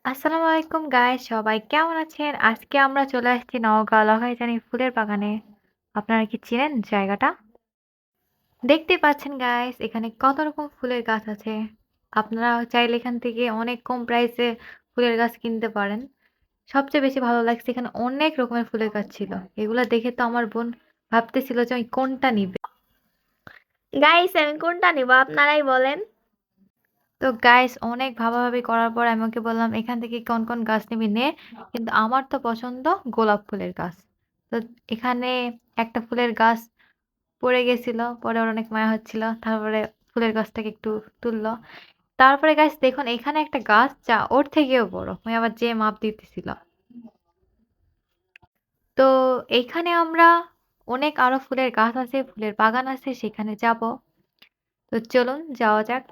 আসসালামু আলাইকুম গাইস, সবাই কেমন আছেন? আজকে আমরা চলে আসছি নওগাঁ লখাইজানি ফুলের বাগানে। আপনারা কি চিনেন জায়গাটা? দেখতেই পাচ্ছেন গাইস, এখানে কত রকম ফুলের গাছ আছে। আপনারা চাইলে এখান থেকে অনেক কম প্রাইসে ফুলের গাছ কিনতে পারেন। সবচেয়ে বেশি ভালো লাগছে, এখানে অনেক রকমের ফুলের গাছ ছিল। এগুলা দেখে তো আমার বোন ভাবতেছিল যে আমি কোনটা নিবে। গাইস, আমি কোনটা নিব আপনারাই বলেন। তো গাইস অনেক ভাবাভাবি করার পর আমি ওকে বললাম এখান থেকে কোন কোন গাছ নিবি নে, কিন্তু আমার তো পছন্দ গোলাপ ফুলের গাছ। তো এখানে একটা ফুলের গাছ পড়ে গেছিল, পরে ওর অনেক মায়া হচ্ছিল, তারপরে ফুলের গাছটাকে একটু তুললো। তারপরে গাছ দেখুন এখানে একটা গাছ যা ওর থেকেও বড়, আমি আবার যে মাপ দিতেছিল। তো এইখানে আমরা অনেক আরো ফুলের গাছ আছে, ফুলের বাগান আছে, সেখানে যাব। তো চলুন যাওয়া যাক।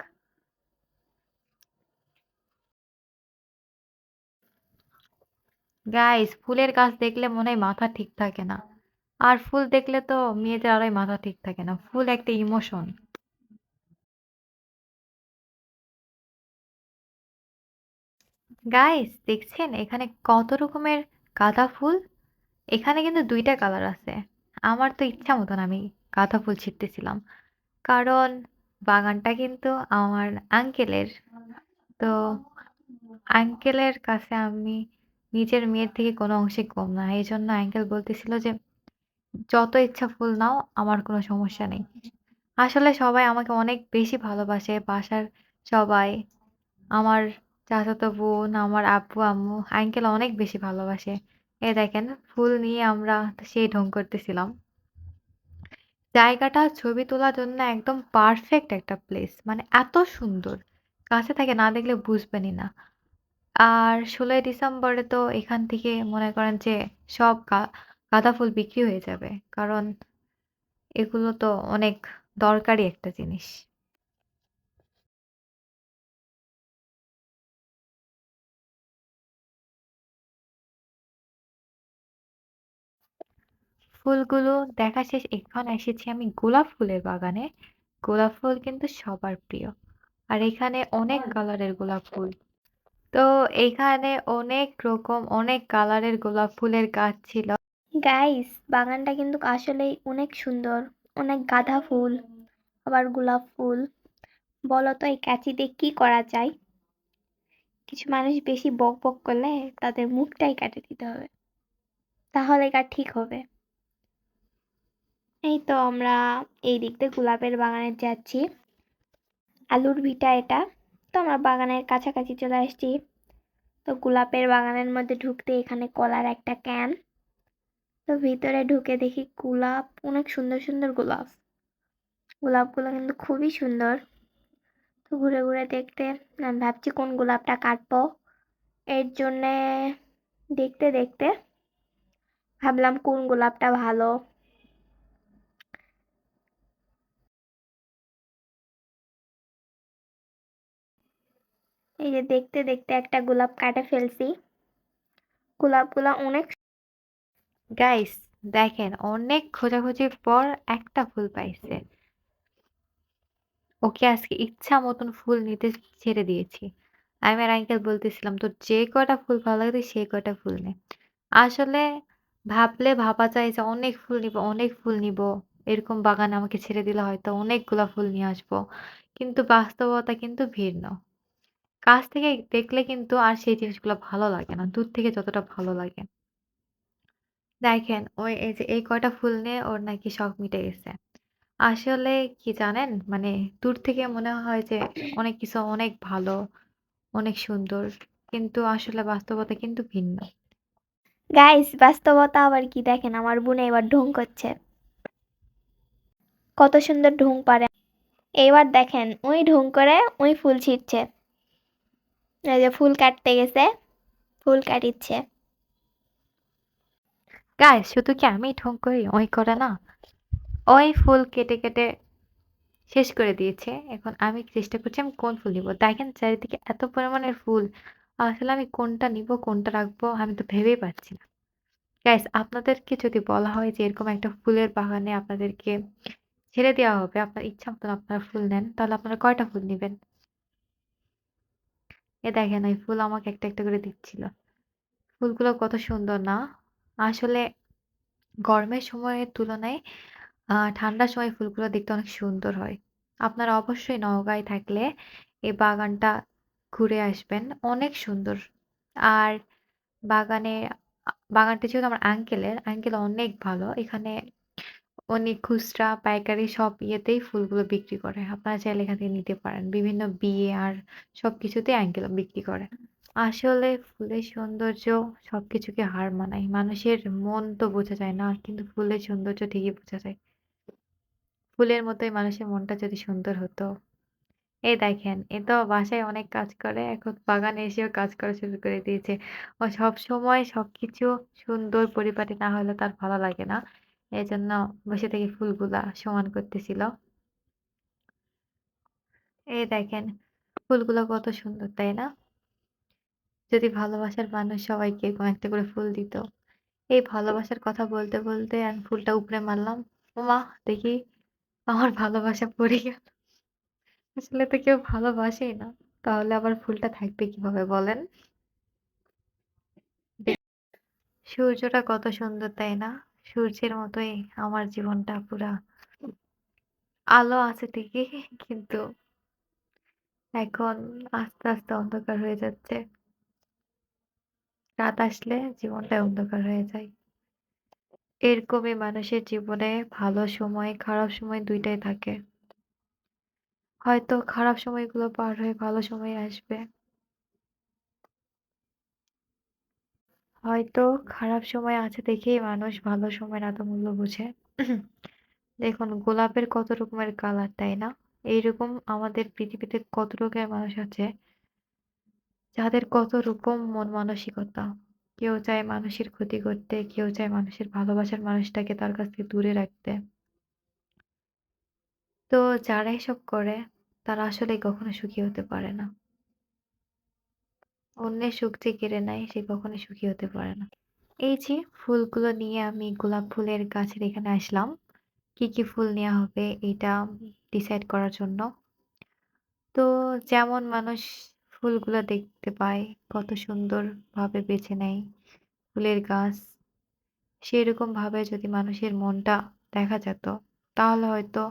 গাইস ফুলের গাছ দেখলে মনে হয় মাথা ঠিক থাকে না, আর ফুল দেখলে তো মেয়েদের আরোই মাথা ঠিক থাকে না। ফুল একটা ইমোশন। গাইস দেখছেন এখানে কত রকমের গাঁদা ফুল। এখানে কিন্তু দুইটা কালার আছে। আমার তো ইচ্ছা মতন আমি গাঁদা ফুল ছিঁড়তেছিলাম, কারণ বাগানটা কিন্তু আমার আঙ্কেলের। তো আঙ্কেলের কাছে আমি নিজের মেয়ের থেকে কোনো অংশে কম না, এই জন্য আঙ্কেল বলতেছিল যে যত ইচ্ছা ফুল নাও, আমার কোনো সমস্যা নেই। আসলে সবাই আমাকে অনেক বেশি ভালোবাসে, বাসার সবাই। আমার চাচাতো বোন, আমার আব্বু, আম্মু, আঙ্কেল অনেক বেশি ভালোবাসে। এই দেখেন ফুল নিয়ে আমরা সেই ঢং করতেছিলাম। জায়গাটা ছবি তোলার জন্য একদম পারফেক্ট একটা প্লেস। মানে এত সুন্দর। কাছে থেকে না দেখলে বুঝবেনই না। আর ১৬ই ডিসেম্বরে তো এখান থেকে মনে করেন যে সব গাঁদা ফুল বিক্রি হয়ে যাবে। কারণ এগুলো তো অনেক দরকারি একটা জিনিস। ফুলগুলো দেখা শেষ, এখন এসেছি আমি গোলাপ ফুলের বাগানে। গোলাপ ফুল কিন্তু সবার প্রিয়। আর এখানে অনেক কালারের গোলাপ ফুল। তো এখানে অনেক রকম অনেক কালারের গোলাপ ফুলের গাছ ছিল। গাইস, বাগানটা কিন্তু আসলেই অনেক সুন্দর। অনেক গাঁদা ফুল, আবার গোলাপ ফুল। বলো তো এই কাঁচি দিয়ে কি করা যায়? কিছু মানুষ বেশি বক বক করলে তাদের মুখটাই কেটে দিতে হবে, তাহলে গা ঠিক হবে। এই তো আমরা এই দিক দিয়ে গোলাপের বাগানে যাচ্ছি। আলুর ভিটা এটা। তো আমরা বাগানের কাছাকাছি চলে আসছি। তো গোলাপের বাগানের মধ্যে ঢুকতে এখানে কলার একটা ক্যান। তো ভিতরে ঢুকে দেখি গোলাপ, অনেক সুন্দর সুন্দর গোলাপ। গোলাপগুলো কিন্তু খুবই সুন্দর। তো ঘুরে ঘুরে দেখতে আমি ভাবছি কোন গোলাপটা কাটবো। এর জন্যে দেখতে দেখতে ভাবলাম কোন গোলাপটা ভালো। এই যে দেখতে দেখতে একটা গোলাপ কাটে ফেলছি। গোলাপগুলো অনেক। গাইস দেখেন অনেক খোঁজাখুঁজির পর একটা ফুল পাইছে। ওকে আজকে ইচ্ছা মতন ফুল নিতে ছেড়ে দিয়েছি। আমি আর আঙ্কেল বলতেছিলাম তোর যে কয়টা ফুল ভালো লাগে তুই সে কয়টা ফুল নে। আসলে ভাবলে ভাবা যায় যে অনেক ফুল নিব, অনেক ফুল নিব। এরকম বাগান আমাকে ছেড়ে দিলে হয়তো অনেকগুলা ফুল নিয়ে আসবো। কিন্তু বাস্তবতা কিন্তু ভিন্ন। কাছ থেকে দেখলে কিন্তু আর সেই জিনিসগুলো ভালো লাগে না। দূর থেকে যতটা ভালো লাগে। দেখেন ওই এই যে এই কয়টা ফুল নিয়ে ওর নাকি শখ মিটে গেছে। আসলে কি জানেন? মানে দূর থেকে মনে হয় যে অনেক কিছু অনেক ভালো, অনেক সুন্দর। কিন্তু আসলে বাস্তবতা কিন্তু ভিন্ন। গাইস, বাস্তবতা আবার কি দেখেন, আমার বোনে এবার ঢং করছে। কত সুন্দর ঢং পারে। এইবার দেখেন ওই ঢং করে ওই ফুল ছিঁড়ছে। এই যে ফুল কাটতে গেছে, ফুল কাটিচ্ছে। গাইস শুধু কি আমি ঢং করি? ওই করে না। ওই ফুল কেটে কেটে শেষ করে দিয়েছে। এখন আমি চেষ্টা করছি আমি কোন ফুল নিব। দেখেন চারিদিকে এত পরিমাণের ফুল। আসলে আমি কোনটা নিব, কোনটা রাখবো আমি তো ভেবেই পাচ্ছি না। গাইস আপনাদেরকে যদি বলা হয় যে এরকম একটা ফুলের বাগানে আপনাদেরকে ছেড়ে দেওয়া হবে, আপনার ইচ্ছা মতন আপনারা ফুল নেন, তাহলে আপনারা কয়টা ফুল নিবেন? দেখেন এই ফুল আমাকে একটা, একটা করে দিচ্ছিল। ফুলগুলো কত সুন্দর না? আসলে গরমের সময়ের তুলনায় ঠান্ডার সময় ফুলগুলো দেখতে অনেক সুন্দর হয়। আপনারা অবশ্যই নওগাঁয় থাকলে এই বাগানটা ঘুরে আসবেন। অনেক সুন্দর। আর বাগানে বাগানটা যেহেতু আমার আঙ্কেলের, আঙ্কেল অনেক ভালো। এখানে উনি খুচরা, পাইকারি সব ইয়েতেই ফুলগুলো বিক্রি করে। আপনারা চাইলে এখান থেকে নিতে পারেন। বিভিন্ন বিয়ে আর সবকিছুতেই আঙ্কেল বিক্রি করে। আসলে ফুলের সৌন্দর্য সবকিছুকে হার মানায়। মানুষের মন তো বোঝা যায় না, কিন্তু ফুলের সৌন্দর্য ঠিকই বোঝা যায়। ফুলের মতোই মানুষের মনটা যদি সুন্দর হতো। এই দেখেন, এ তো বাসায় অনেক কাজ করে, এখন বাগানে এসেও কাজ করা শুরু করে দিয়েছে। ও সবসময় সবকিছু সুন্দর পরিপাটি না হলে তার ভালো লাগে না। এজন্য বসে থেকে ফুলগুলা সমান করতেছিল। এই দেখেন, ফুলগুলো কত সুন্দর, তাই না? যদি ভালোবাসার মানুষ সবাইকে এরকম একটা করে ফুল দিত। এই ভালোবাসার কথা বলতে, বলতে আমি ফুলটা উপড়ে মারলাম। ওমা! দেখি আমার ভালোবাসা পড়ে গেল। আসলে তো কেউ ভালোবাসেই না। তাহলে আবার ফুলটা থাকবে কিভাবে বলেন? সূর্যটা কত সুন্দর, তাই না? সূর্যের মতোই আমার জীবনটা পুরা আলো আছে ঠিকই, কিন্তু এখন আস্তে, আস্তে অন্ধকার হয়ে যাচ্ছে। রাত আসলে জীবনটাই অন্ধকার হয়ে যায়। এরকমই মানুষের জীবনে ভালো সময়, খারাপ সময় ২ টাই থাকে। হয়তো খারাপ সময়গুলো পার হয়ে ভালো সময় আসবে। হয়তো খারাপ সময় আছে দেখেই মানুষ ভালো সময়ের এত মূল্য বোঝে। দেখুন গোলাপের কত রকমের কালার, তাই না? এইরকম আমাদের পৃথিবীতে কত রকমের মানুষ আছে যাদের কত রকম মন মানসিকতা। কেউ চায় মানুষের ক্ষতি করতে, কেউ চায় মানুষের ভালোবাসার মানুষটাকে তার কাছ থেকে দূরে রাখতে। তো যারা এসব করে তারা আসলেই কখনো সুখী হতে পারে না। অন্যের সুখ যে কেড়ে নেয় সে কখনো সুখী হতে পারে না। এই যে ফুলগুলো নিয়ে আমি গোলাপ ফুলের গাছের এখানে আসলাম। কি, কি ফুল নেয়া হবে এটা ডিসাইড করার জন্য। তো যেমন মানুষ ফুলগুলা দেখতে পায়, কত সুন্দরভাবে বেছে নেয় ফুলের গাছ। সেরকমভাবে যদি মানুষের মনটা দেখা যেত, তাহলে হয়তো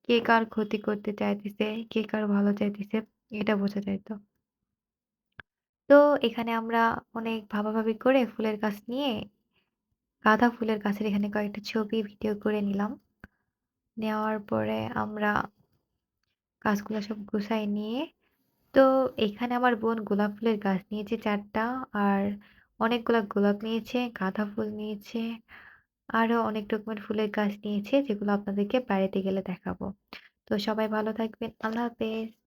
কে কার ক্ষতি করতে চাইতেছে, কে কার ভালো চাইতেছে এটা বোঝা যাইত। তো এখানে আমরা অনেক ভাবাভাবি করে ফুলের গাছ নিয়ে গাঁদা ফুলের গাছের এখানে কয়েকটা ছবি ভিডিও করে নিলাম। নেওয়ার পরে আমরা গাছগুলা সব গুছায় নিয়ে তো এখানে আমার বোন গোলাপ ফুলের গাছ নিয়েছে ৪ টা আর অনেকগুলা গোলাপ নিয়েছে, গাঁদা ফুল নিয়েছে, আরো অনেক রকমের ফুলের গাছ নিয়েছে যেগুলো আপনাদেরকে বাড়িতে গেলে দেখাবো। তো সবাই ভালো থাকবেন। আল্লাহ হাফেজ।